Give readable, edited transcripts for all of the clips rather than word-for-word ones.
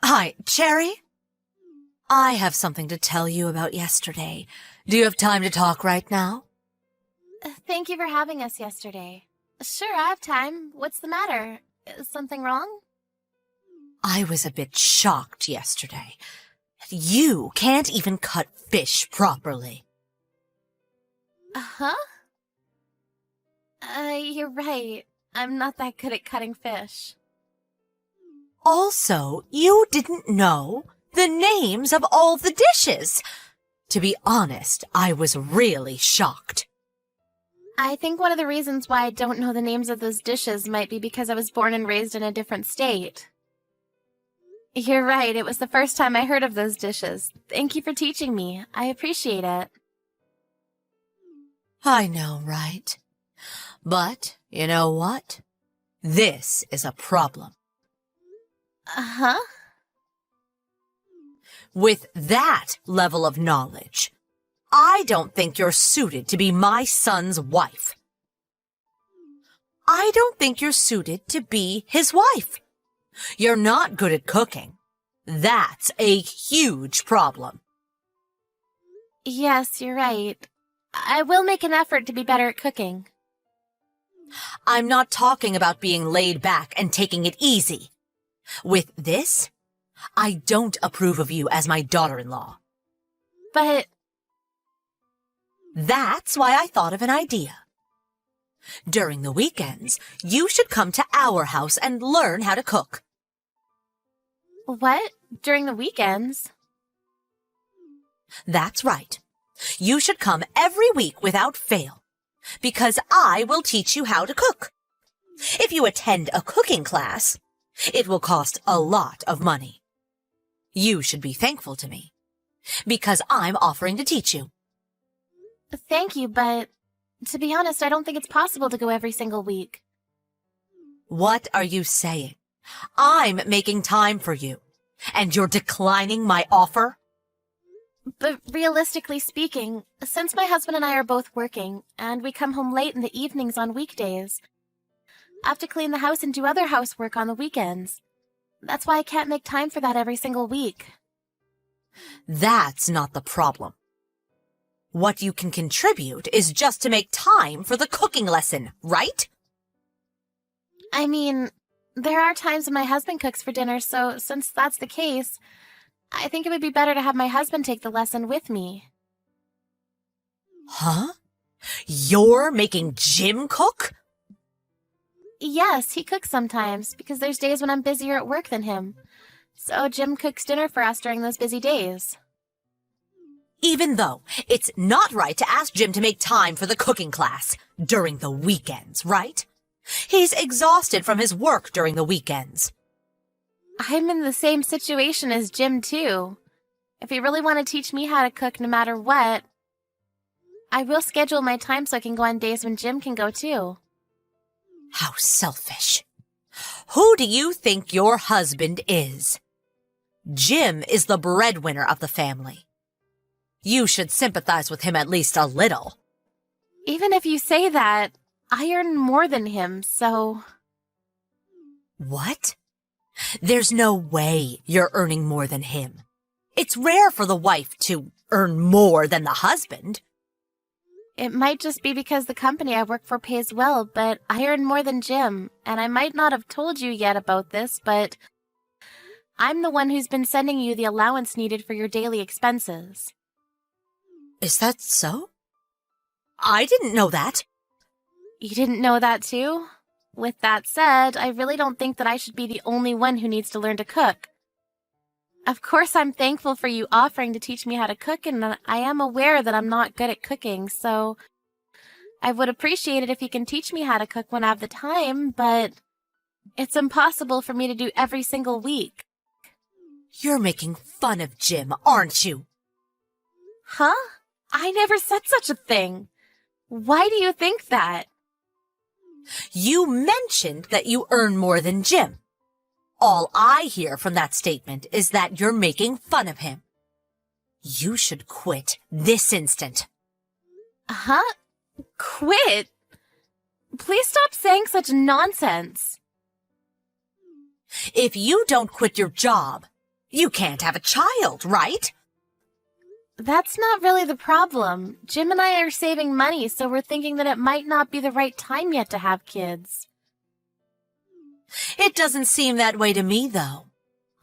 Hi, Cherry? I have something to tell you about yesterday. Do you have time to talk right now? Thank you for having us yesterday. Sure, I have time. What's the matter? Is something wrong? I was a bit shocked yesterday. You can't even cut fish properly. Huh? You're right. I'm not that good at cutting fish. Also, you didn't know the names of all the dishes. To be honest, I was really shocked. I think one of the reasons why I don't know the names of those dishes might be because I was born and raised in a different state. You're right, it was the first time I heard of those dishes. Thank you for teaching me. I appreciate it. I know, right? But, you know what? This is a problem. Uh-huh? With that level of knowledge, I don't think you're suited to be my son's wife. I don't think you're suited to be his wife. You're not good at cooking. That's a huge problem. Yes, you're right. I will make an effort to be better at cooking. I'm not talking about being laid back and taking it easy. With this, I don't approve of you as my daughter-in-law. But That's why I thought of an idea. During the weekends, you should come to our house and learn how to cook. what? During the weekends? That's right. You should come every week without fail, because I will teach you how to cook. If you attend a cooking class, it will cost a lot of money. You should be thankful to me, because I'm offering to teach you. Thank you, but to be honest, I don't think it's possible to go every single week. What are you saying? I'm making time for you, and you're declining my offer? But realistically speaking, since my husband and I are both working, and we come home late in the evenings on weekdays, I have to clean the house and do other housework on the weekends. That's why I can't make time for that every single week. That's not the problem. What you can contribute is just to make time for the cooking lesson, right? I mean, there are times when my husband cooks for dinner, so since that's the case, I think it would be better to have my husband take the lesson with me. Huh? You're making Jim cook? Yes, he cooks sometimes, because there's days when I'm busier at work than him. So Jim cooks dinner for us during those busy days. Even though it's not right to ask Jim to make time for the cooking class during the weekends, right? He's exhausted from his work during the weekends. I'm in the same situation as Jim, too. If you really want to teach me how to cook no matter what, I will schedule my time so I can go on days when Jim can go, too. How selfish. Who do you think your husband is? Jim is the breadwinner of the family. You should sympathize with him at least a little. Even if you say that, I earn more than him, so... What? There's no way you're earning more than him. It's rare for the wife to earn more than the husband. It might just be because the company I work for pays well, but I earn more than Jim, and I might not have told you yet about this, but I'm the one who's been sending you the allowance needed for your daily expenses. Is that so? I didn't know that. You didn't know that too? With that said, I really don't think that I should be the only one who needs to learn to cook. Of course, I'm thankful for you offering to teach me how to cook, and I am aware that I'm not good at cooking, so I would appreciate it if you can teach me how to cook when I have the time, but it's impossible for me to do every single week. You're making fun of Jim, aren't you? Huh? I never said such a thing. Why do you think that? You mentioned that you earn more than Jim. All I hear from that statement is that you're making fun of him. You should quit this instant. Huh? Quit? Please stop saying such nonsense. If you don't quit your job, You can't have a child, right? That's not really the problem. Jim and I are saving money, so we're thinking that it might not be the right time yet to have kids. It doesn't seem that way to me, though.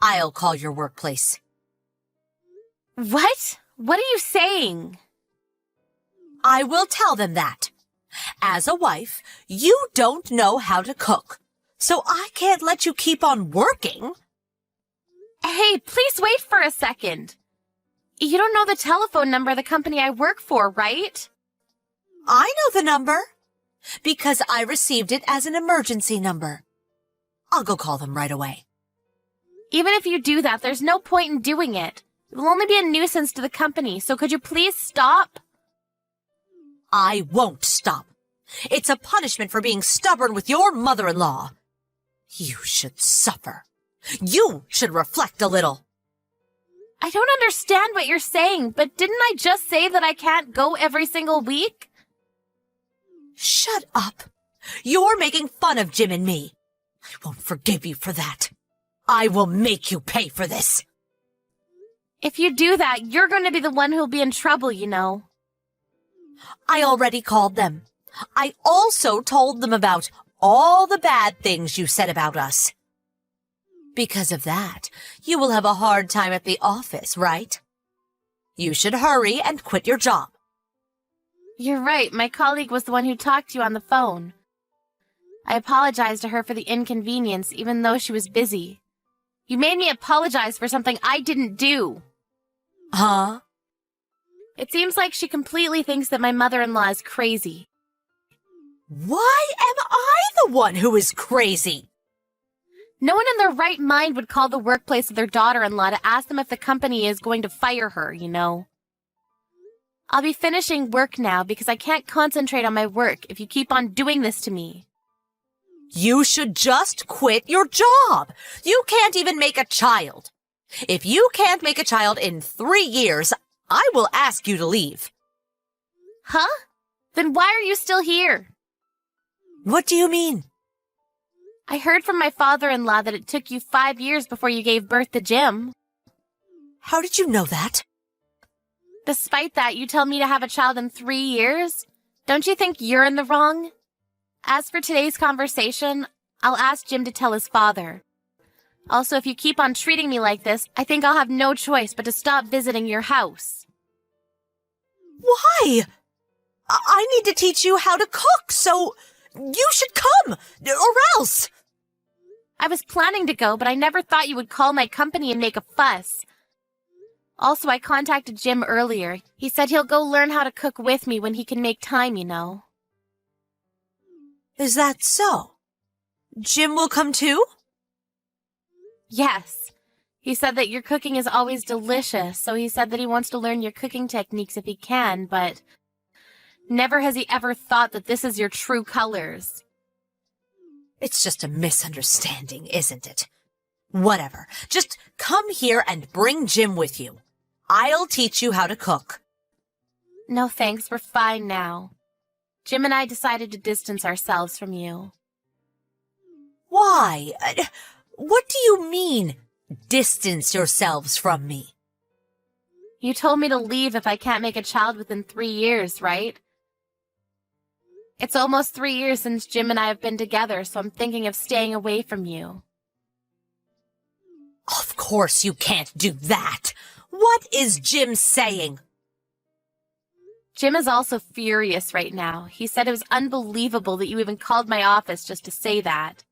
I'll call your workplace. What? What are you saying? I will tell them that. As a wife, you don't know how to cook, so I can't let you keep on working. Hey, please wait for a second. You don't know the telephone number of the company I work for, right? I know the number, because I received it as an emergency number. I'll go call them right away. Even if you do that, there's no point in doing it. It will only be a nuisance to the company, so could you please stop? I won't stop. It's a punishment for being stubborn with your mother-in-law. You should suffer. You should reflect a little. I don't understand what you're saying, but didn't I just say that I can't go every single week? Shut up. You're making fun of Jim and me. I won't forgive you for that. I will make you pay for this. If you do that, you're going to be the one who'll be in trouble, you know. I already called them. I also told them about all the bad things you said about us. Because of that, you will have a hard time at the office, right? You should hurry and quit your job. You're right. My colleague was the one who talked to you on the phone. I apologized to her for the inconvenience, even though she was busy. You made me apologize for something I didn't do. Huh? It seems like she completely thinks that my mother-in-law is crazy. Why am I the one who is crazy? No one in their right mind would call the workplace of their daughter-in-law to ask them if the company is going to fire her, you know. I'll be finishing work now because I can't concentrate on my work if you keep on doing this to me. You should just quit your job. You can't even make a child. If you can't make a child in 3 years, I will ask you to leave. Huh? Then why are you still here? What do you mean? I heard from my father-in-law that it took you 5 years before you gave birth to Jim. How did you know that? Despite that, you tell me to have a child in 3 years? Don't you think you're in the wrong? As for today's conversation, I'll ask Jim to tell his father. Also, if you keep on treating me like this, I think I'll have no choice but to stop visiting your house. Why? I need to teach you how to cook, so you should come, or else. I was planning to go, but I never thought you would call my company and make a fuss. Also, I contacted Jim earlier. He said he'll go learn how to cook with me when he can make time, you know. Is that so? Jim will come too? Yes. He said that your cooking is always delicious, so he said that he wants to learn your cooking techniques if he can, but never has he ever thought that this is your true colors. It's just a misunderstanding, isn't it? Whatever. Just come here and bring Jim with you. I'll teach you how to cook. No thanks, we're fine now. Jim and I decided to distance ourselves from you. Why? What do you mean, distance yourselves from me? You told me to leave if I can't make a child within 3 years, right? It's almost 3 years since Jim and I have been together, so I'm thinking of staying away from you. Of course you can't do that. What is Jim saying? Jim is also furious right now. He said it was unbelievable that you even called my office just to say that.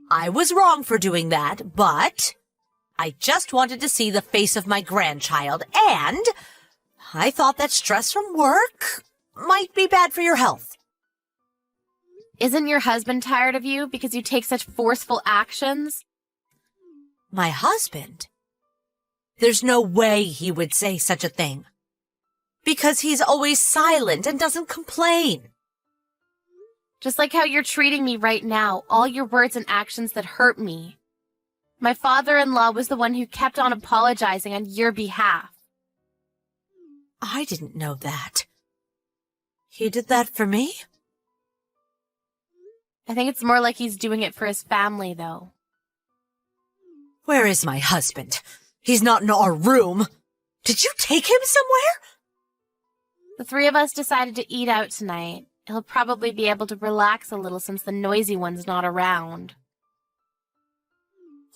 I was wrong for doing that, but I just wanted to see the face of my grandchild, and I thought that stress from work might be bad for your health. Isn't your husband tired of you because you take such forceful actions? My husband? There's no way he would say such a thing. Because he's always silent and doesn't complain. Just like how you're treating me right now, all your words and actions that hurt me. My father-in-law was the one who kept on apologizing on your behalf. I didn't know that. He did that for me? I think it's more like he's doing it for his family, though. Where Where is my husband? He's not in our room. Did you take him somewhere? The three of us decided to eat out tonight. He'll probably be able to relax a little since the noisy one's not around.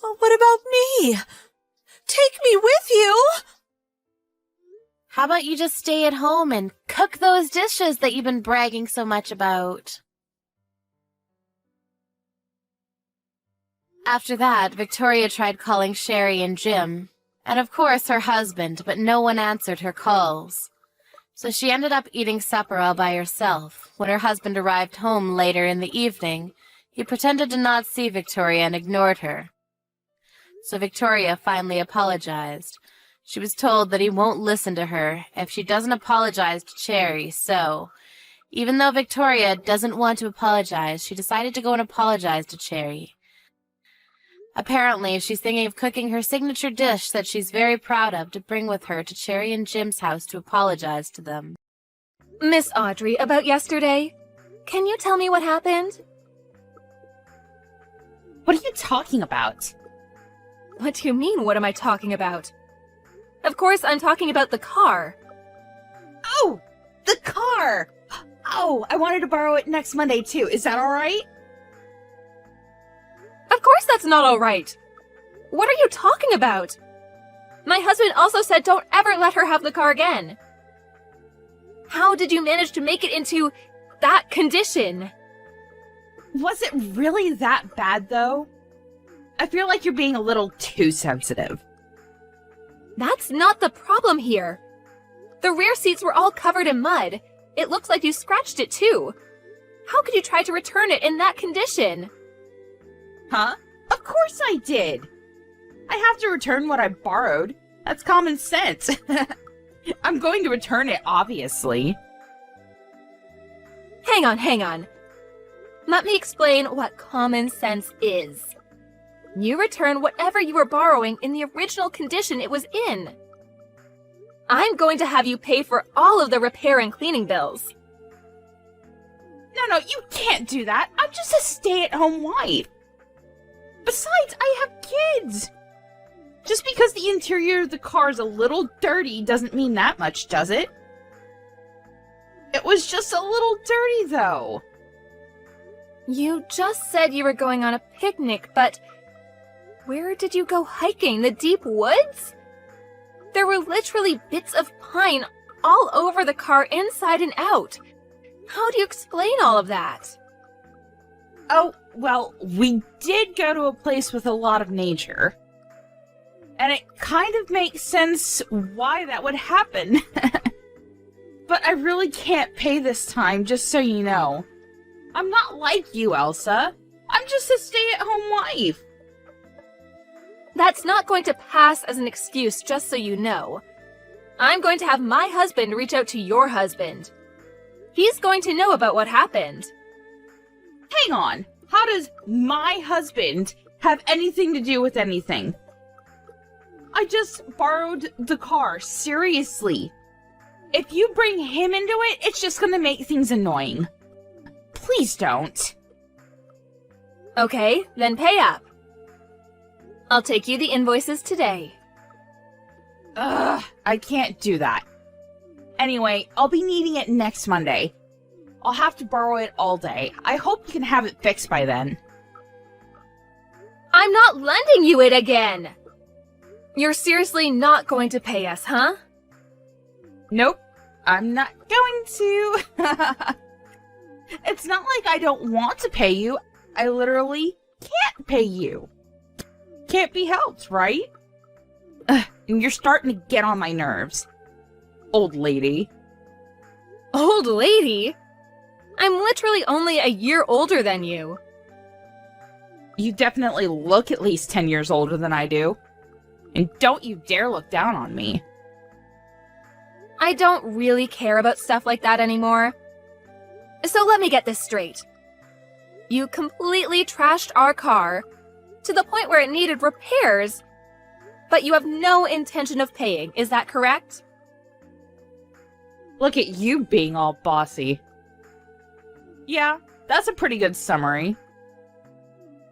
Well, what about me? Take me with you! How about you just stay at home and cook those dishes that you've been bragging so much about? After that, Victoria tried calling Sherry and Jim, and of course her husband, but no one answered her calls. So she ended up eating supper all by herself. When her husband arrived home later in the evening, he pretended to not see Victoria and ignored her. So Victoria finally apologized. She was told that he won't listen to her if she doesn't apologize to Cherry, so even though Victoria doesn't want to apologize, she decided to go and apologize to Cherry. Apparently, she's thinking of cooking her signature dish that she's very proud of to bring with her to Cherry and Jim's house to apologize to them. Miss Audrey, about yesterday, can you tell me what happened? What are you talking about? What do you mean, what am I talking about? Of course, I'm talking about the car. Oh, the car! Oh, I wanted to borrow it next Monday too. Is that all right? Of course that's not all right. What are you talking about? My husband also said don't ever let her have the car again. How did you manage to make it into that condition? Was it really that bad though? I feel like you're being a little too sensitive. That's not the problem here. The rear seats were all covered in mud. It looks like you scratched it too. How could you try to return it in that condition? Huh? Of course I did! I have to return what I borrowed. That's common sense. I'm going to return it, obviously. Hang on. Let me explain what common sense is. You return whatever you were borrowing in the original condition it was in. I'm going to have you pay for all of the repair and cleaning bills. No, you can't do that. I'm just a stay-at-home wife. Besides, I have kids. Just because the interior of the car is a little dirty doesn't mean that much, does it? It was just a little dirty, though. You just said you were going on a picnic, but where did you go hiking? The deep woods? There were literally bits of pine all over the car, inside and out. How do you explain all of that? Oh, well, we did go to a place with a lot of nature. And it kind of makes sense why that would happen. But I really can't pay this time, just so you know. I'm not like you, Elsa. I'm just a stay-at-home wife. That's not going to pass as an excuse, just so you know. I'm going to have my husband reach out to your husband. He's going to know about what happened. Hang on. How does my husband have anything to do with anything? I just borrowed the car, seriously. If you bring him into it, it's just gonna make things annoying. Please don't. Okay, then pay up. I'll take you the invoices today. Ugh, I can't do that. Anyway, I'll be needing it next Monday. I'll have to borrow it all day. I hope you can have it fixed by then. I'm not lending you it again! You're seriously not going to pay us, huh? Nope, I'm not going to. It's not like I don't want to pay you. I literally can't pay you. Can't be helped, right? Ugh, and you're starting to get on my nerves. Old lady. Old lady? I'm literally only a year older than you. You definitely look at least 10 years older than I do. And don't you dare look down on me. I don't really care about stuff like that anymore. So let me get this straight. You completely trashed our car to the point where it needed repairs, but you have no intention of paying, is that correct? Look at you being all bossy. Yeah, that's a pretty good summary.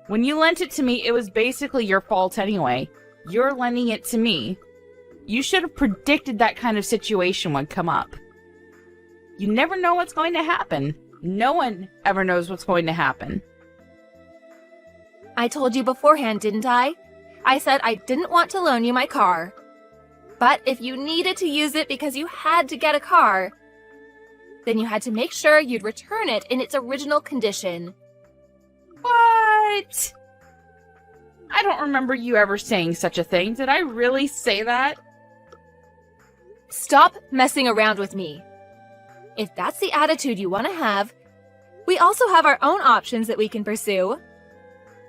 When you lent it to me, it was basically your fault anyway. You're lending it to me. You should have predicted that kind of situation would come up. You never know what's going to happen. No one ever knows what's going to happen. I told you beforehand, didn't I? I said I didn't want to loan you my car. But if you needed to use it because you had to get a car, then you had to make sure you'd return it in its original condition. What? I don't remember you ever saying such a thing. Did I really say that? Stop messing around with me. If that's the attitude you want to have, we also have our own options that we can pursue.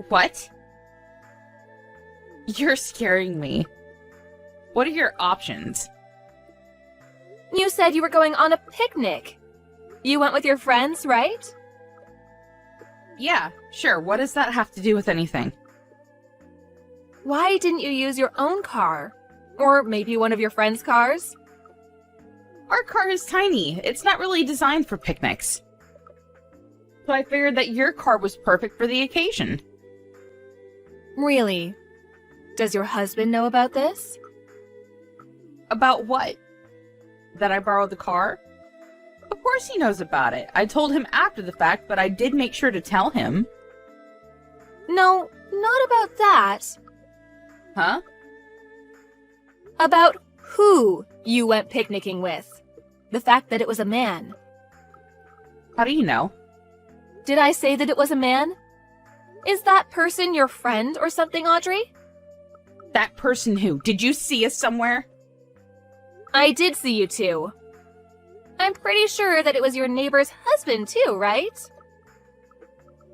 What? You're scaring me. What are your options? You said you were going on a picnic. You went with your friends, right? Yeah, sure. What does that have to do with anything? Why didn't you use your own car? Or maybe one of your friends' cars? Our car is tiny. It's not really designed for picnics. So I figured that your car was perfect for the occasion. Really? Does your husband know about this? About what? That I borrowed the car? Of course he knows about it. I told him after the fact, but I did make sure to tell him. No, not about that. Huh? About who you went picnicking with. The fact that it was a man. How do you know? Did I say that it was a man? Is that person your friend or something, Audrey? That person who? Did you see us somewhere? I did see you two. I'm pretty sure that it was your neighbor's husband too, right?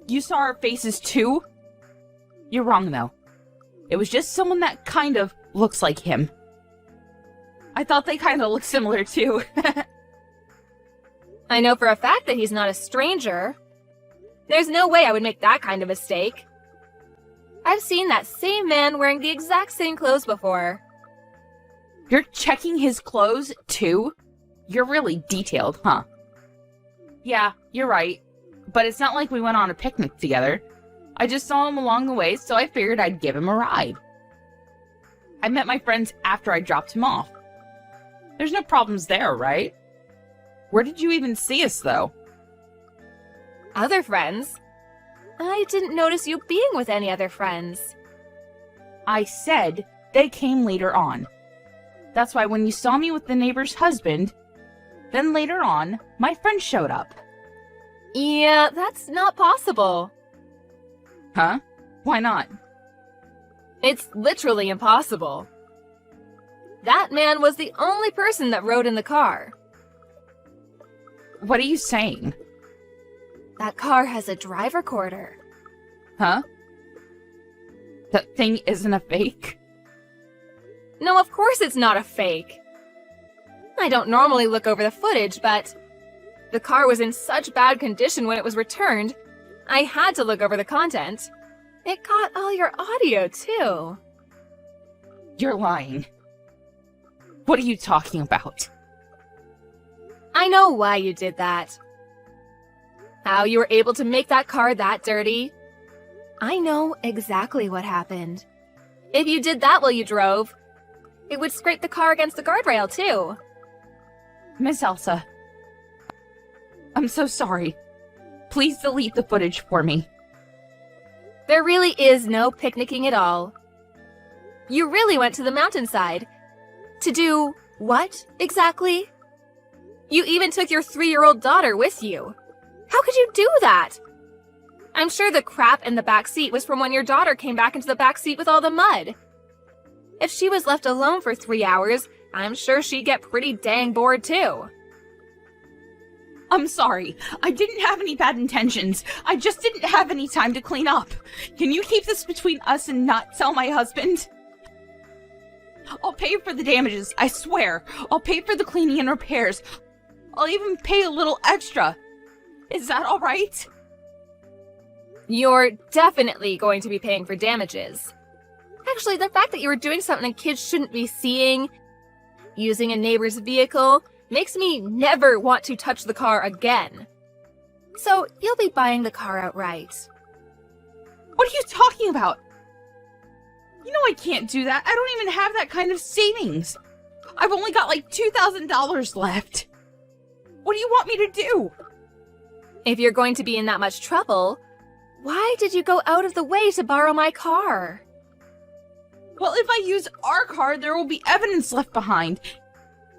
You saw our faces too? You're wrong though. It was just someone that kind of looks like him. I thought they kind of looked similar too. I know for a fact that he's not a stranger. There's no way I would make that kind of mistake. I've seen that same man wearing the exact same clothes before. You're checking his clothes too? You're really detailed, huh? Yeah, you're right. But it's not like we went on a picnic together. I just saw him along the way, so I figured I'd give him a ride. I met my friends after I dropped him off. There's no problems there, right? Where did you even see us, though? Other friends? I didn't notice you being with any other friends. I said they came later on. That's why when you saw me with the neighbor's husband, then later on, my friend showed up. Yeah, that's not possible. Huh? Why not? It's literally impossible. That man was the only person that rode in the car. What are you saying? That car has a drive recorder. Huh? That thing isn't a fake? No, of course it's not a fake. I don't normally look over the footage, but the car was in such bad condition when it was returned, I had to look over the content. It caught all your audio, too. You're lying. What are you talking about? I know why you did that. How you were able to make that car that dirty. I know exactly what happened. If you did that while you drove, it would scrape the car against the guardrail, too. Miss Elsa, I'm so sorry. Please delete the footage for me. There really is no picnicking at all. You really went to the mountainside. To do what, exactly? You even took your 3-year-old daughter with you. How could you do that? I'm sure the crap in the back seat was from when your daughter came back into the back seat with all the mud. If she was left alone for 3 hours, I'm sure she'd get pretty dang bored too. I'm sorry. I didn't have any bad intentions. I just didn't have any time to clean up. Can you keep this between us and not tell my husband? I'll pay for the damages, I swear. I'll pay for the cleaning and repairs. I'll even pay a little extra. Is that all right? You're definitely going to be paying for damages. Actually, the fact that you were doing something kids shouldn't be seeing, using a neighbor's vehicle, makes me never want to touch the car again. So you'll be buying the car outright. What are you talking about? You know I can't do that. I don't even have that kind of savings. I've only got like $2,000 left. What do you want me to do? If you're going to be in that much trouble, why did you go out of the way to borrow my car? Well, if I use our car, there will be evidence left behind.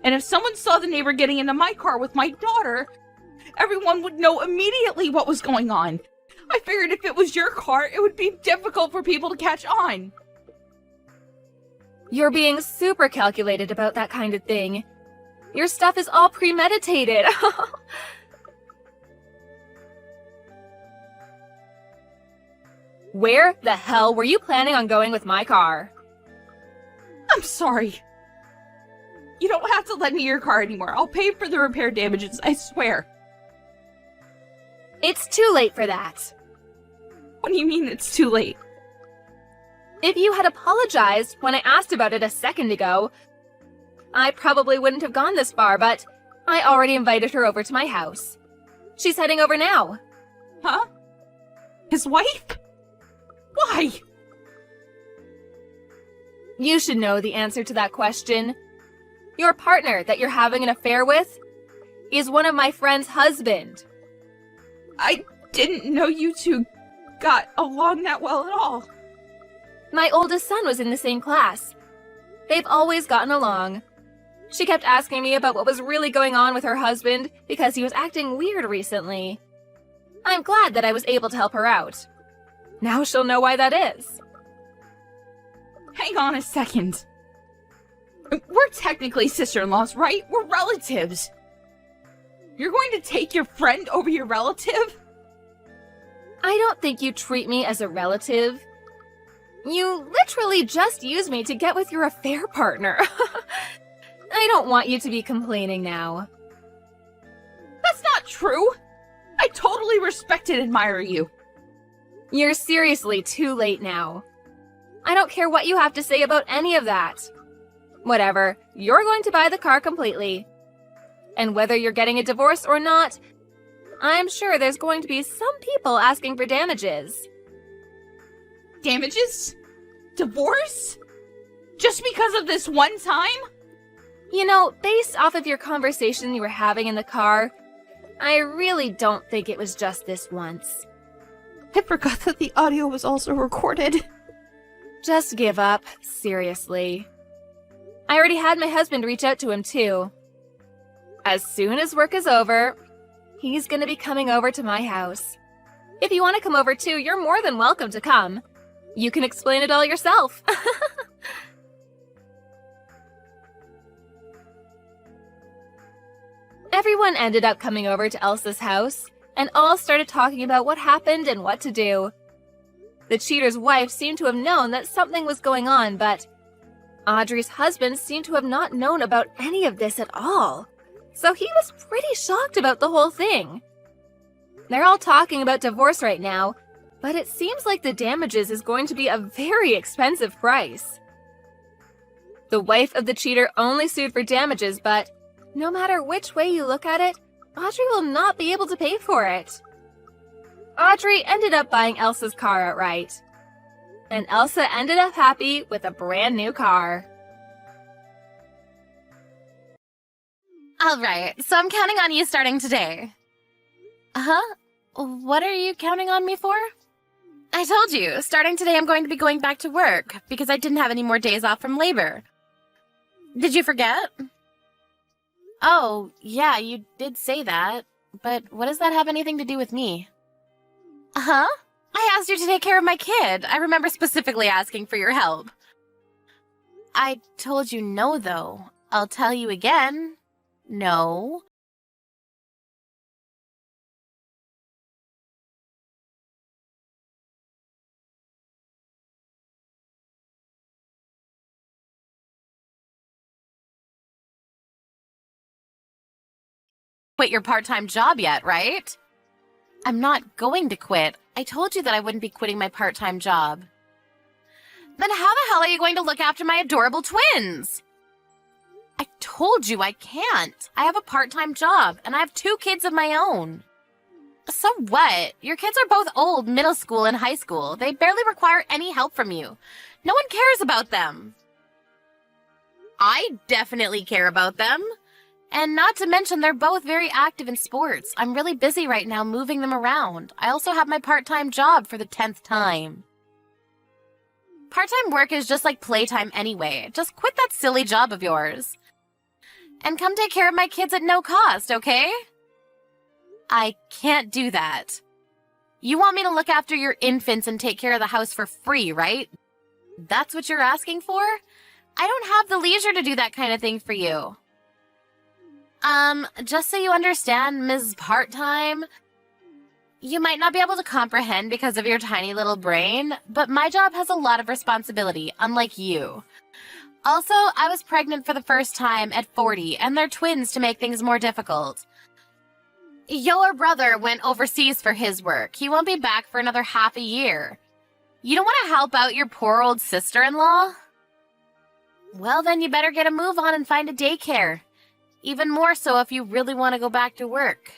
And if someone saw the neighbor getting into my car with my daughter, everyone would know immediately what was going on. I figured if it was your car, it would be difficult for people to catch on. You're being super calculated about that kind of thing. Your stuff is all premeditated. Where the hell were you planning on going with my car? I'm sorry. You don't have to lend me your car anymore. I'll pay for the repair damages, I swear. It's too late for that. What do you mean it's too late? If you had apologized when I asked about it a second ago, I probably wouldn't have gone this far, but I already invited her over to my house. She's heading over now. Huh? His wife? Why? You should know the answer to that question. Your partner that you're having an affair with is one of my friend's husband. I didn't know you two got along that well at all. My oldest son was in the same class. They've always gotten along. She kept asking me about what was really going on with her husband because he was acting weird recently. I'm glad that I was able to help her out. Now she'll know why that is. Hang on a second. We're technically sister-in-laws, right? We're relatives. You're going to take your friend over your relative? I don't think you treat me as a relative. You literally just use me to get with your affair partner. I don't want you to be complaining now. That's not true. I totally respect and admire you. You're seriously too late now. I don't care what you have to say about any of that. Whatever, you're going to buy the car completely. And whether you're getting a divorce or not, I'm sure there's going to be some people asking for damages. Damages? Divorce? Just because of this one time? You know, based off of your conversation you were having in the car, I really don't think it was just this once. I forgot that the audio was also recorded. Just give up, seriously. I already had my husband reach out to him too. As soon as work is over, he's gonna be coming over to my house. If you want to come over too, you're more than welcome to come. You can explain it all yourself. Everyone ended up coming over to Elsa's house, and all started talking about what happened and what to do. The cheater's wife seemed to have known that something was going on, but Audrey's husband seemed to have not known about any of this at all. So he was pretty shocked about the whole thing. They're all talking about divorce right now, but it seems like the damages is going to be a very expensive price. The wife of the cheater only sued for damages, but no matter which way you look at it, Audrey will not be able to pay for it. Audrey ended up buying Elsa's car outright. And Elsa ended up happy with a brand new car. All right, so I'm counting on you starting today. Huh? What are you counting on me for? I told you, starting today I'm going to be going back to work because I didn't have any more days off from labor. Did you forget? Oh, yeah, you did say that. But what does that have anything to do with me? Huh? I asked you to take care of my kid. I remember specifically asking for your help. I told you no, though. I'll tell you again. No. Quit your part-time job yet, right? I'm not going to quit. I told you that I wouldn't be quitting my part-time job. Then how the hell are you going to look after my adorable twins? I told you I can't. I have a part-time job, and I have 2 kids of my own. So what? Your kids are both old, middle school and high school. They barely require any help from you. No one cares about them. I definitely care about them. And not to mention, they're both very active in sports. I'm really busy right now moving them around. I also have my part-time job for the 10th time. Part-time work is just like playtime anyway. Just quit that silly job of yours. And come take care of my kids at no cost, okay? I can't do that. You want me to look after your infants and take care of the house for free, right? That's what you're asking for? I don't have the leisure to do that kind of thing for you. Just so you understand, Ms. Part-Time, you might not be able to comprehend because of your tiny little brain, but my job has a lot of responsibility, unlike you. Also, I was pregnant for the first time at 40, and they're twins to make things more difficult. Your brother went overseas for his work. He won't be back for another half a year. You don't want to help out your poor old sister-in-law? Well, then you better get a move on and find a daycare. Even more so if you really want to go back to work.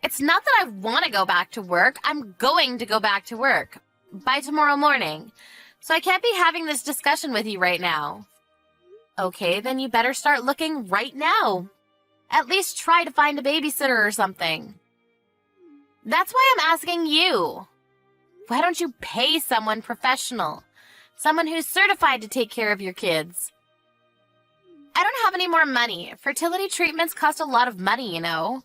It's not that I want to go back to work. I'm going to go back to work by tomorrow morning. So I can't be having this discussion with you right now. Okay, then you better start looking right now. At least try to find a babysitter or something. That's why I'm asking you. Why don't you pay someone professional? Someone who's certified to take care of your kids. I don't have any more money. Fertility treatments cost a lot of money, you know.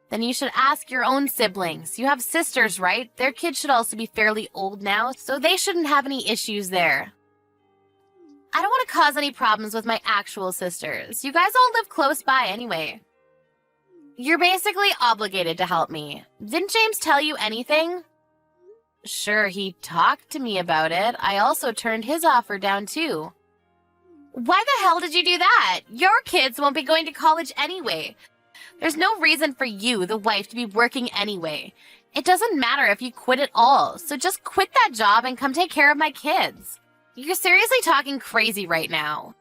Then you should ask your own siblings. You have sisters, right? Their kids should also be fairly old now, so they shouldn't have any issues there. I don't want to cause any problems with my actual sisters. You guys all live close by anyway. You're basically obligated to help me. Didn't James tell you anything? Sure, he talked to me about it. I also turned his offer down too. Why the hell did you do that? Your kids won't be going to college anyway. There's no reason for you, the wife, to be working anyway. It doesn't matter if you quit at all, so just quit that job and come take care of my kids. You're seriously talking crazy right now.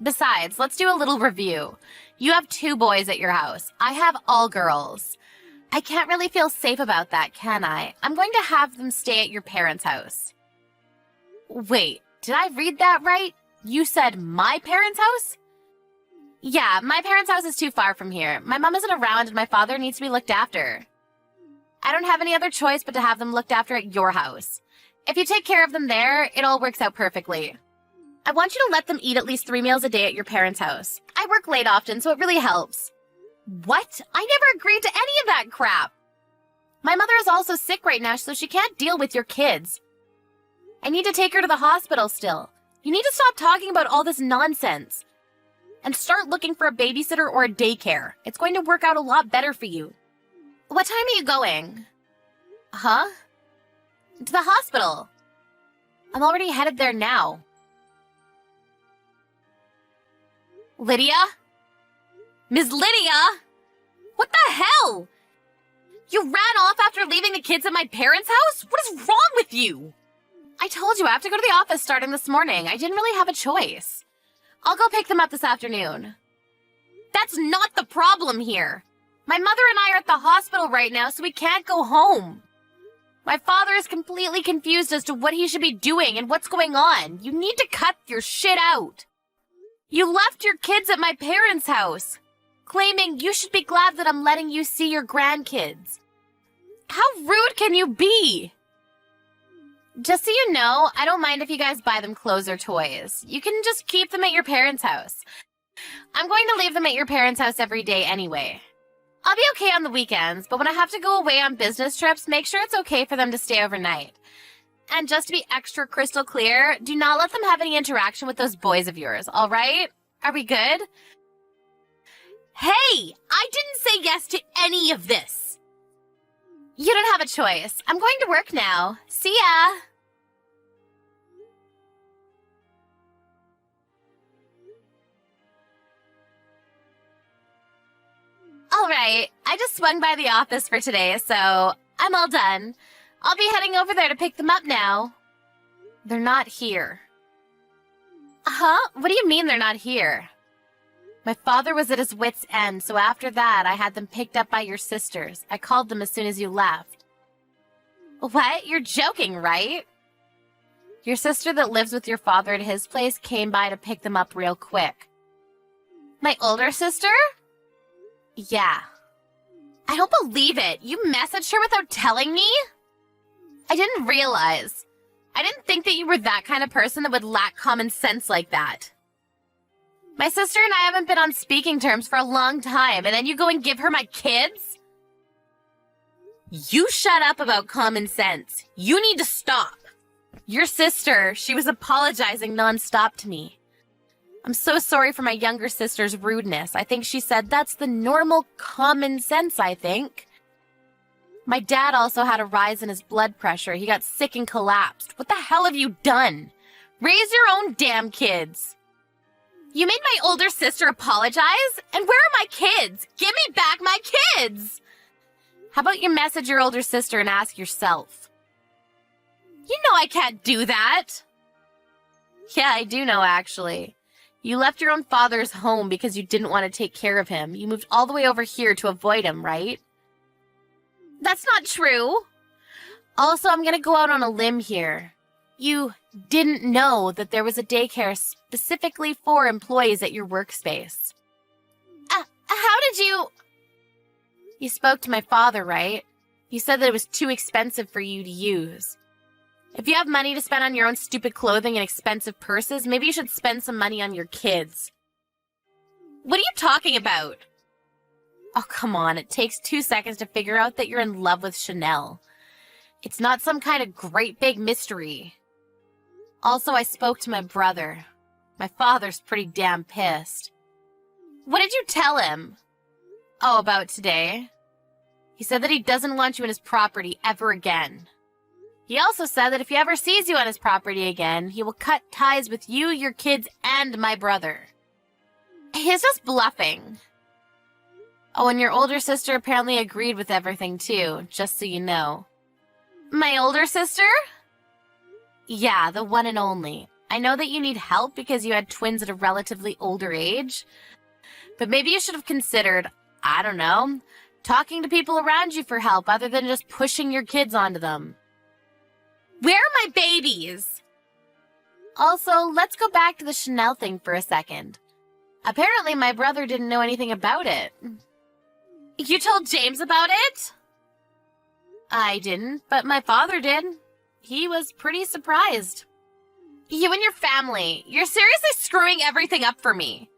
Besides, let's do a little review. You have 2 boys at your house. I have all girls. I can't really feel safe about that, can I? I'm going to have them stay at your parents' house. Wait, did I read that right? You said my parents' house? Yeah, my parents' house is too far from here. My mom isn't around and my father needs to be looked after. I don't have any other choice but to have them looked after at your house. If you take care of them there, it all works out perfectly. I want you to let them eat at least 3 meals a day at your parents' house. I work late often, so it really helps. What? I never agreed to any of that crap. My mother is also sick right now, so she can't deal with your kids. I need to take her to the hospital still. You need to stop talking about all this nonsense. And start looking for a babysitter or a daycare. It's going to work out a lot better for you. What time are you going? Huh? To the hospital. I'm already headed there now. Lydia? Ms. Lydia? What the hell? You ran off after leaving the kids at my parents' house? What is wrong with you? I told you I have to go to the office starting this morning. I didn't really have a choice. I'll go pick them up this afternoon. That's not the problem here. My mother and I are at the hospital right now, so we can't go home. My father is completely confused as to what he should be doing and what's going on. You need to cut your shit out. You left your kids at my parents' house, claiming you should be glad that I'm letting you see your grandkids. How rude can you be? Just so you know, I don't mind if you guys buy them clothes or toys. You can just keep them at your parents' house. I'm going to leave them at your parents' house every day anyway. I'll be okay on the weekends, but when I have to go away on business trips, make sure it's okay for them to stay overnight. And just to be extra crystal clear, do not let them have any interaction with those boys of yours, all right? Are we good? Hey, I didn't say yes to any of this. You don't have a choice. I'm going to work now. See ya. All right, I just swung by the office for today, so I'm all done. I'll be heading over there to pick them up now. They're not here. Huh? What do you mean they're not here? My father was at his wit's end, so after that, I had them picked up by your sisters. I called them as soon as you left. What? You're joking, right? Your sister that lives with your father at his place came by to pick them up real quick. My older sister? Yeah. I don't believe it. You messaged her without telling me? I didn't realize. I didn't think that you were that kind of person that would lack common sense like that. My sister and I haven't been on speaking terms for a long time, and then you go and give her my kids? You shut up about common sense. You need to stop. Your sister, she was apologizing nonstop to me. I'm so sorry for my younger sister's rudeness. I think she said that's the normal common sense, I think. My dad also had a rise in his blood pressure. He got sick and collapsed. What the hell have you done? Raise your own damn kids. You made my older sister apologize? And where are my kids? Give me back my kids! How about you message your older sister and ask yourself? You know I can't do that. Yeah, I do know, actually. You left your own father's home because you didn't want to take care of him. You moved all the way over here to avoid him, right? That's not true. Also, I'm going to go out on a limb here. You didn't know that there was a daycare specifically for employees at your workspace. How did you... You spoke to my father, right? You said that it was too expensive for you to use. If you have money to spend on your own stupid clothing and expensive purses, maybe you should spend some money on your kids. What are you talking about? Oh, come on. It takes 2 seconds to figure out that you're in love with Chanel. It's not some kind of great big mystery. Also, I spoke to my brother. My father's pretty damn pissed. What did you tell him? Oh, about today? He said that he doesn't want you in his property ever again. He also said that if he ever sees you on his property again, he will cut ties with you, your kids, and my brother. He's just bluffing. Oh, and your older sister apparently agreed with everything too, just so you know. My older sister? Yeah, the one and only. I know that you need help because you had twins at a relatively older age, but maybe you should have considered, I don't know, talking to people around you for help other than just pushing your kids onto them. Where are my babies? Also, let's go back to the Chanel thing for a second. Apparently, my brother didn't know anything about it. You told James about it? I didn't, but my father did. He was pretty surprised. You and your family, you're seriously screwing everything up for me.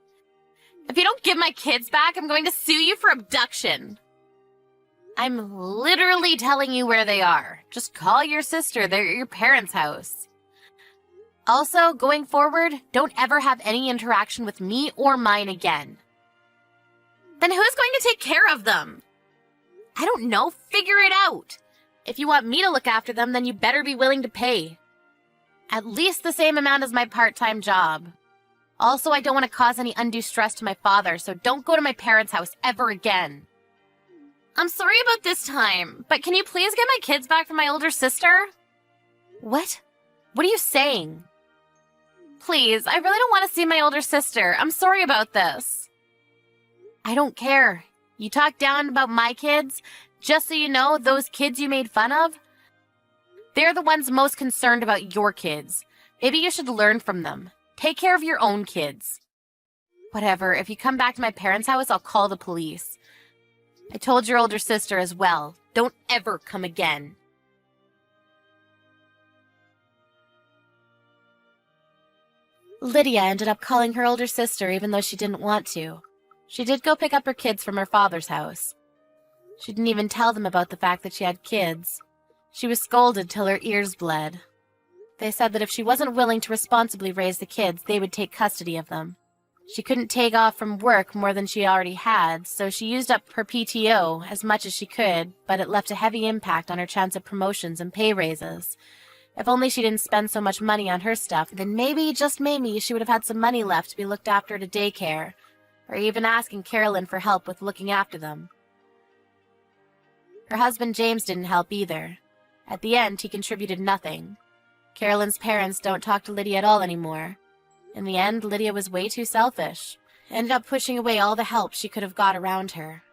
If you don't give my kids back, I'm going to sue you for abduction. I'm literally telling you where they are. Just call your sister. They're at your parents' house. Also, going forward, don't ever have any interaction with me or mine again. Then who's going to take care of them? I don't know. Figure it out. If you want me to look after them, then you better be willing to pay. At least the same amount as my part-time job. Also, I don't want to cause any undue stress to my father, so don't go to my parents' house ever again. I'm sorry about this time, but can you please get my kids back from my older sister? What? What are you saying? Please, I really don't want to see my older sister. I'm sorry about this. I don't care. You talk down about my kids. Just so you know, those kids you made fun of, they're the ones most concerned about your kids. Maybe you should learn from them. Take care of your own kids. Whatever, if you come back to my parents' house, I'll call the police. I told your older sister as well. Don't ever come again. Lydia ended up calling her older sister even though she didn't want to. She did go pick up her kids from her father's house. She didn't even tell them about the fact that she had kids. She was scolded till her ears bled. They said that if she wasn't willing to responsibly raise the kids, they would take custody of them. She couldn't take off from work more than she already had, so she used up her PTO as much as she could, but it left a heavy impact on her chance of promotions and pay raises. If only she didn't spend so much money on her stuff, then maybe, just maybe, she would have had some money left to be looked after at a daycare, or even asking Carolyn for help with looking after them. Her husband James didn't help either. At the end, he contributed nothing. Carolyn's parents don't talk to Lydia at all anymore. In the end, Lydia was way too selfish. Ended up pushing away all the help she could have got around her.